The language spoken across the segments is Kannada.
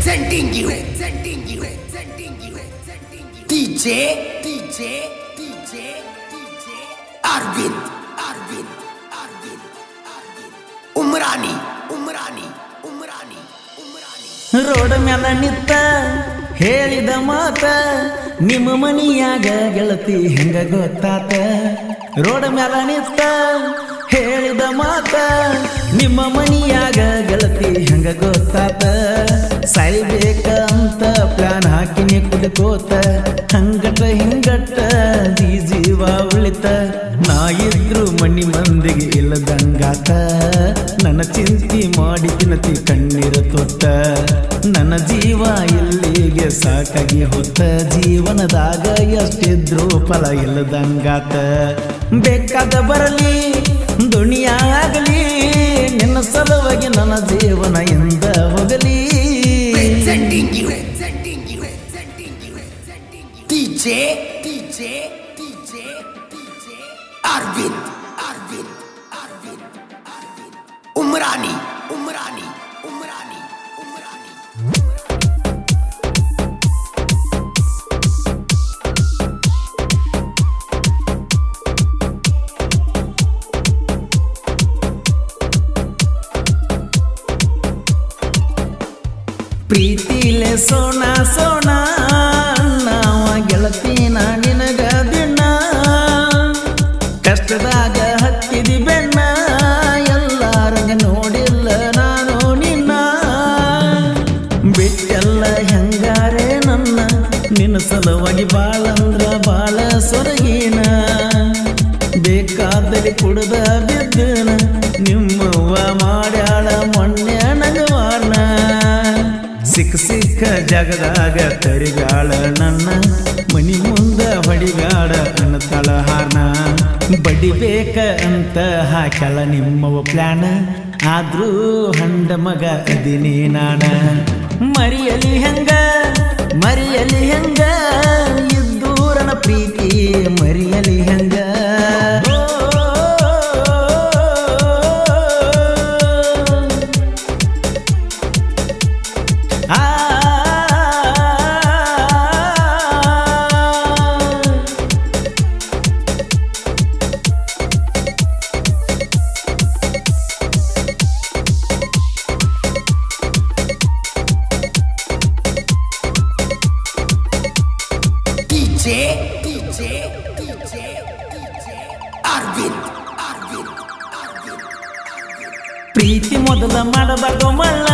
presenting you DJ Arvind Umrani road ಮ್ಯಾಲ ನಿತ್ತ ಹೇಳಿದ ಮಾತ ನಿಮ್ಮ ಮನಿಯಾಗ ಗೆಳತಿ ಹೆಂಗ ಗೊತ್ತಾತ ರೋಡ್ ಮ್ಯಾಲ ನಿತ್ತ ಹೇಳಿದ ಮಾತ ನಿಮ್ಮ ಮನಿಯಾಗ ಗೆಳತಿ ಹೆಂಗ ಗೊತ್ತಾತ ಸಾಯ್ಬೇಕ ಅಂತ ಪ್ಲಾನ್ ಹಾಕಿನಿ ಕುಡ್ಕೋತ ಹಂಗಟ ಹಿಂಗಟ್ಟ ಜೀವ ಉಳಿತ ನಾ ಇದ್ರು ಮನಿ ಮಂದಿಗೆ ಇಲ್ಲದಂಗಾತ ನನ್ನ ಚಿಂತಿ ಮಾಡಿ ತಿನ್ನತಿ ಕಣ್ಣೀರ ತೊತ್ತ ನನ್ನ ಜೀವ ಇಲ್ಲಿಗೆ ಸಾಕಾಗಿ ಹೊತ್ತ ಜೀವನದಾಗ ಎಷ್ಟಿದ್ರು ಫಲ ಇಲ್ಲದಂಗಾತ ಬೇಕಾದ ಬರಲಿ ದುನಿಯಾ ಆಗಲಿ ನಿನ್ನ ಸಲುವಾಗಿ ನನ್ನ ಜೀವನ ಎಂದ ಹೋಗಲಿ DJ Arvind Umrani ಪ್ರೀತಿಲೆ Sona Sona ನಾವ ಗೆಳತಿನ ನಿನಗ ದಿನ ಕಷ್ಟದಾಗ ಹತ್ತಿದಿ ಬೆಣ್ಣ ಎಲ್ಲಾರಂಗ ನೋಡಿಲ್ಲ ನಾನು ನಿನ್ನ ಬಿಟ್ಟೆಲ್ಲ ಹೆಂಗಾರೆ ನನ್ನ ನಿನ್ನ ಸಲುವಾಗಿ ಬಾಳಂದ್ರ ಬಾಳ ಸೊರಗಿನ ಬೇಕಾದಲ್ಲಿ ಕುಡ್ದ ಬಿದ್ದನ ನಿಮ್ಮವ್ವ ಮಾಡ್ಯಾಳ ಮೊನ್ನೆ ನಗವಾರ್ನ ಸಿಕ್ಕ ಜಗದಾಗ ತರಿಗಾಳ ನನ್ನ ಮನಿ ಮುಂದ ಹೊಡಿಗಾಡ ಅನ್ನತಳ ಹಾರ್ನ ಬಡಿಬೇಕ ಅಂತ ಹಾಕ್ಯಾಳ ನಿಮ್ಮವ ಪ್ಲಾನ್ ಆದ್ರೂ ಹಂಡ ಮಗ ಅದಿನಿ ನಾನ ಮರಿಯಲಿ ಹೆಂಗ ಇದ್ದೂರನ ಪ್ರೀತಿ ಮರಿಯಲಿ ಹೆಂಗ DJ Arvind ಪ್ರೀತಿ ಮೊದಲ ಮಾಡಬಾರ್ದು ಮಳ್ಳ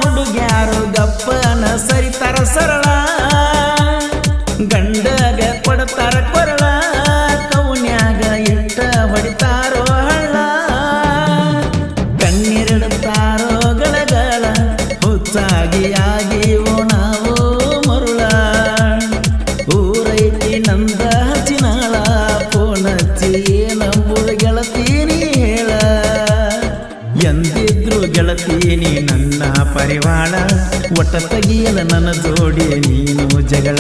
ಹುಡುಗ್ಯಾರು ಗಪ್ಪನ ಸರಿತಾರ ಸರಳ ಗಂಡಗ ಕೊಡ್ತಾರ ಕೊರಳ ಕೌನ್ಯಾಗ ಇಟ್ಟ ಹೊಡಿತಾರೋ ಹಳ್ಳ ಕಣ್ಣೀರಿಡುತ್ತಾರೋ ಗಳಗಳ ಹುಚ್ಚಾಗಿ ಆಗಿವೋ ನಾವು ಮರುಳ ಊರೈತಿ ನಂದ ಹಚ್ಚಿನಾಳ ಪೋನಚ್ಚಿ ನಂಬುದು ಗೆಳತೀನಿ ಹೇಳ ಎಂದಿದ್ರು ಗೆಳತೀನಿ ನನ್ನ ಪರಿವಾಳ ಒಟ್ಟ ತೆಗಿಯಲ ನನ್ನ ಜೋಡಿ ನೀನು ಜಗಳ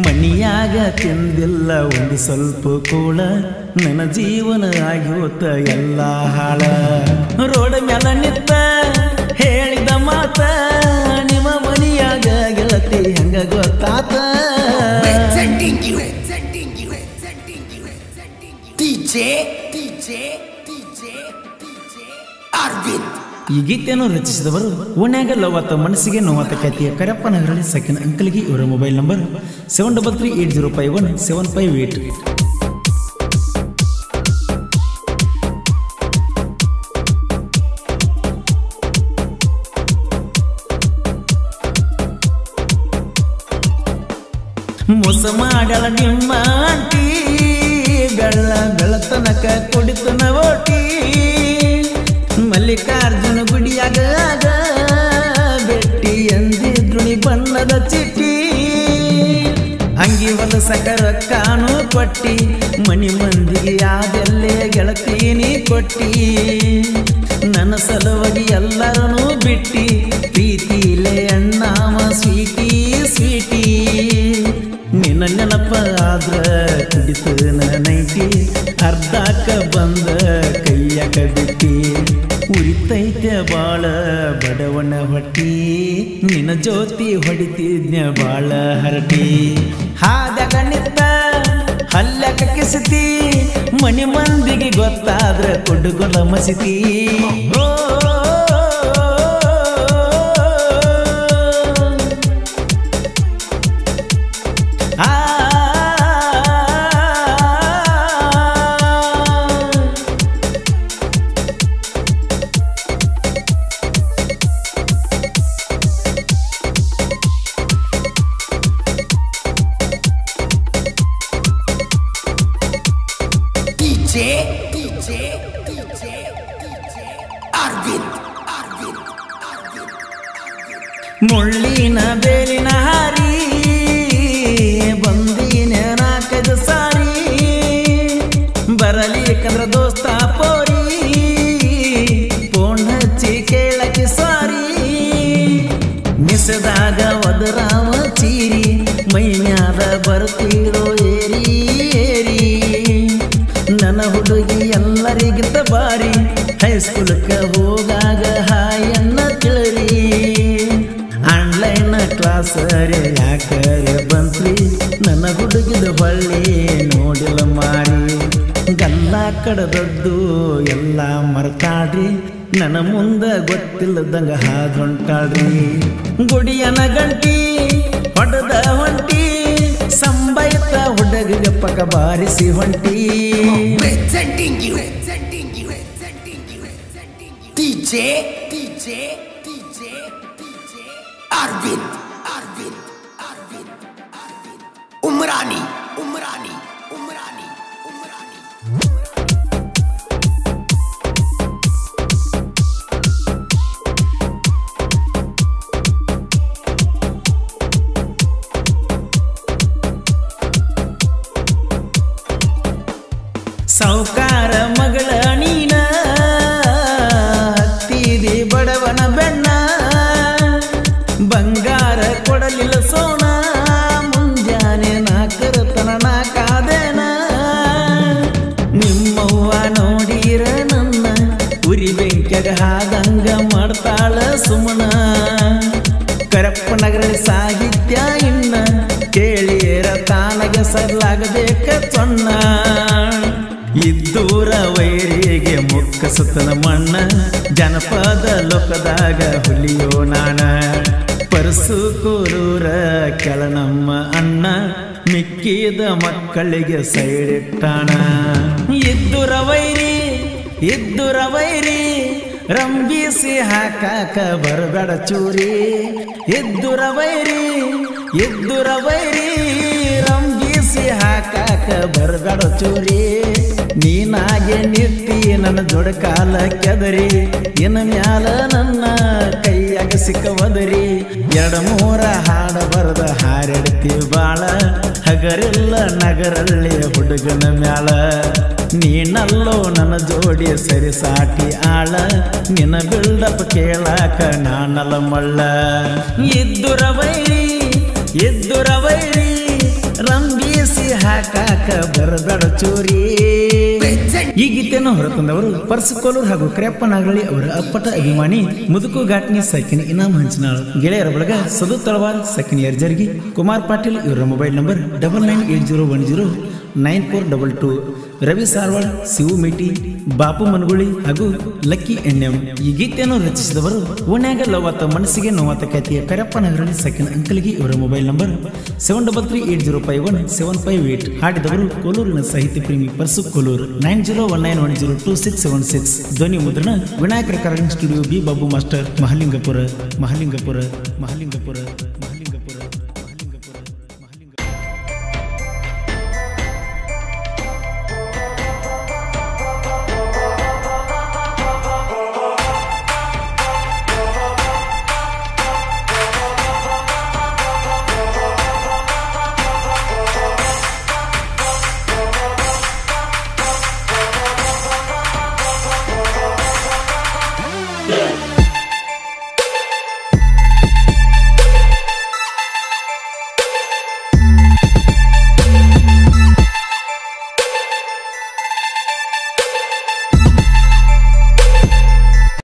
ಮನಿಯಾಗ ತಿಂದಿಲ್ಲ ಒಂದು ಸ್ವಲ್ಪ ಕೂಳ ನನ್ನ ಜೀವನ ಆಗೋತ ಎಲ್ಲ ಹಾಳ ರೋಡ್ ಮ್ಯಾಲ ನಿತ್ತ ಹೇಳಿದ ಮಾತ ನಿಮ್ಮ ಮನಿಯಾಗ ಗೆಳತಿ ಹೆಂಗ ಗೊತ್ತಾತ DJ Arvind ಈ ಗೀತೆಯನ್ನು ರಚಿಸಿದವರು ಓಣ್ಯಾಗ ಲವತ್ತ ಮನಸ್ಸಿಗೆ ನೋವಾತ ಖ್ಯಾತಿಯ ಕರಪ್ಪ ನಗರಳ್ಳಿ ಸಕಿನ ಅಂಕಲ್ಗೆ ಇವರ ಮೊಬೈಲ್ ನಂಬರ್ 7338051758. ಮೋಸ ಮಾಡಲ ನಿಮ್ಮ ಆಂಟಿ ಬೆಳತನಕ ಕುಡಿತನ ಓಟಿ ಮಲ್ಲಿಕಾರ್ಜುನ ಗುಡಿಯಾಗ ಬೆಟ್ಟಿ ಎಂದಿದ್ರು ಬಣ್ಣದ ಚಿಟ್ಟಿ ಅಂಗಿ ಹೊಲಸಕರ ಕಾನು ಕೊಟ್ಟಿ ಮನಿ ಮಂದಿಗೆ ಯಾದಲ್ಲೇ ಗೆಳತೀನಿ ಕೊಟ್ಟಿ ನನ್ನ ಸಲುವಾಗಿ ಎಲ್ಲರನ್ನೂ ಬಿಟ್ಟಿ ಪ್ರೀತಿಲೇ ಅಣ್ಣಾಮ ಸ್ವೀಟಿ ನಿನ್ನ ನೆನಪ ಆದ್ರ ಕುಡಿತು ನೈಟಿ ಅರ್ಧಕ್ಕ ಬಂದ ಕೈಯಾಗ ಬಿಟ್ಟಿ ಉರಿತೈತೆ ಬಾಳ ಬಡವನ ಹೊಟ್ಟಿ ನಿನ್ನ ಜೋತಿ ಹೊಡಿತಿದ್ನ ಬಾಳ ಹರಟಿ ಹಾದಾಗ ನಿತ್ತ ಹಲ್ಯಾಕ ಕಿಸತಿ ಮನಿ ಮಂದಿಗೆ ಗೊತ್ತಾದ್ರ ಕೊಡುಗೊಲ ಮಸಿತಿ ಮುಳ್ಳಿನ ಬೇಲಿನ ಹಾರಿ ಬಂದಿನ ನಾಲ್ಕೈದು ಸಾರಿ ಬರಲಿಕ್ಕಂದ್ರ ದೋಸ್ತ ಪೋರಿ ಫೋನ್ ಹಚ್ಚಿ ಕೇಳಕ್ಕೆ ಸಾರಿ ನಿಸದಾಗ ಒದರಾವ ಚೀರಿ ಮೈ ಮ್ಯಾಲ ಬರ್ತೀರೋ ಏರಿ ಏರಿ ನನ್ನ ಹುಡುಗಿ ಎಲ್ಲರಿಗಿಂತ ಬಾರಿ ಹೈಸ್ಕೂಲಕ್ಕೆ ಹೋಗಾಗ ಹಾಯನ್ನ ತಿಳರಿ ಆನ್ಲೈನ್ ಕ್ಲಾಸ್ ಯಾಕರೆ ಬಂತ್ರಿ ನನ್ನ ಹುಡುಗಿದ ಹೊಳ್ಳಿ ನೋಡಿಲ್ಲ ಮಾರಿ ಗಲ್ಲ ಕಡದದ್ದು ಎಲ್ಲ ಮರ್ತಾಡ್ರಿ ನನ್ನ ಮುಂದ ಗೊತ್ತಿಲ್ಲದಂಗ ಹಾದೊಂಟಾಡ್ರಿ ಗುಡಿಯನ ಗಂಟಿ ಹೊಡೆದ ಹೊಂಟಿ ಸಂಬೈತ ಹುಡುಗಿಗೆ ಪಕ್ಕ ಬಾರಿಸಿ ಹೊಂಟಿ Arvind Umrani ಸಾವುಕಾರ ಮಗಳ ನೀನ ಹತ್ತಿದಿ ಬಡವನ ಬೆಣ್ಣ ಬಂಗಾರ ಕೊಡಲಿಲ್ಲ ಸೋಣ ಮುಂಜಾನೆ ನಾಲ್ಕರತನ ನಾಕಾದೇನ ನಿಮ್ಮವ್ವ ನೋಡಿರ ನನ್ನ ಉರಿ ಬೆಂಕ್ಯಾಗ ಹಾದಂಗ ಮಾಡ್ತಾಳ ಸುಮನ ಕರಪ್ಪ ನಗರ ಸಾಹಿತ್ಯ ಇನ್ನ ಕೇಳಿರ ತಾನಗ ಸರ್ಲಾಗಬೇಕ ಸೊನ್ನ ಇದ್ದೂರ ವೈರಿಗೆ ಮುಕ್ಕಸತನ ಮಣ್ಣ ಜನಪದ ಲೋಕದಾಗ ಹುಲಿಯೋ ನಾನ ಪರಸು ಕೂರೂರ ಕೆಳನಮ್ಮ ಅಣ್ಣ ಮಿಕ್ಕಿದ ಮಕ್ಕಳಿಗೆ ಸೈಡಿಟ್ಟಾಣ ಇದ್ದುರ ವೈರಿ ರಂಬಿಸಿ ಹಾಕಾಕ ಬರಬೇಡ ಚೂರಿ ಇದ್ದುರ ವೈರಿ ರಂಬಿಸಿ ಹಾಕಾಕ ಬರಬೇಡ ಚೂರಿ ನೀನಾಗೆ ನಿತ್ತಿ ನನ್ನ ಜೋಡ ಕಾಲ ಕೆದರಿ ಇನ್ನು ಮ್ಯಾಲ ನನ್ನ ಕೈಯಾಗ ಸಿಕ್ಕವದರಿ 2-3 ಹಾಡ ಬರದ ಹಾರೆಡ್ತಿ ಬಾಳ ಹಗರಿಲ್ಲ ನಗರಲ್ಲಿ ಹುಡುಗನ ಮ್ಯಾಲ ನೀನಲ್ಲೋ ನನ್ನ ಜೋಡಿ ಸರಿ ಸಾಟಿ ಆಳ ನಿನ್ನ ಬಿಲ್ಡಪ್ ಕೇಳಾಕ ನಾನಲ್ಲ ಮಳ್ಳ ಇದ್ದುರ ವೈರಿ ರಂಬಿಸಿ ಹಾಕಾಕ ಬರಬೇಡ ಚೂರಿ ಈ ಗೀತೆಯನ್ನು ಹೊರತಂದವರು ಪರಸುಕೋಲೂರು ಹಾಗೂ ಕರೆಯಪ್ಪ ನಾಗರಳ್ಳಿ ಅವರ ಅಪ್ಪಟ ಅಭಿಮಾನಿ ಮುದುಕು ಘಾಟ್ನಿ ಸೈಕಿನ ಇನಾಮ್ ಹಂಚನಾಳು ಗೆಳೆಯರ ಬಳಗ ಸದು ತಳವಾರ್ ಸೈಕಿನ ಯರ್ಜರ್ಗಿ ಕುಮಾರ್ ಪಾಟೀಲ್ ಇವರ ಮೊಬೈಲ್ ನಂಬರ್ 9980109422 ರವಿ ಸಾರ್ವಾಳ್ ಶಿವು ಮೇಟಿ ಬಾಪು ಮನಗುಳಿ ಹಾಗೂ ಲಕ್ಕಿ ಎಣ್ಣೆಂ ಈ ಗೀತೆಯನ್ನು ರಚಿಸಿದವರು ಓಣ್ಯಾಗ ಲವಾತ ಮನಸ್ಸಿಗೆ ನೋವಾತ ಖ್ಯಾತಿಯ ಕರೆಯಪ್ಪ ನಗರಳ್ಳಿ ಸೈಕಿನ ಅಂಕಲ್ಗಿ ಇವರ ಮೊಬೈಲ್ ನಂಬರ್ 7338051758 ಹಾಡಿದವರು ಕೋಲೂರಿನ ಸಾಹಿತ್ಯ ಪ್ರೇಮಿ ಪರಸು ಕೋಲೂರು 9019102676 ಧ್ವನಿ ಮುದ್ರಣ Vinayaka recording studio B Babu master Mahalingapura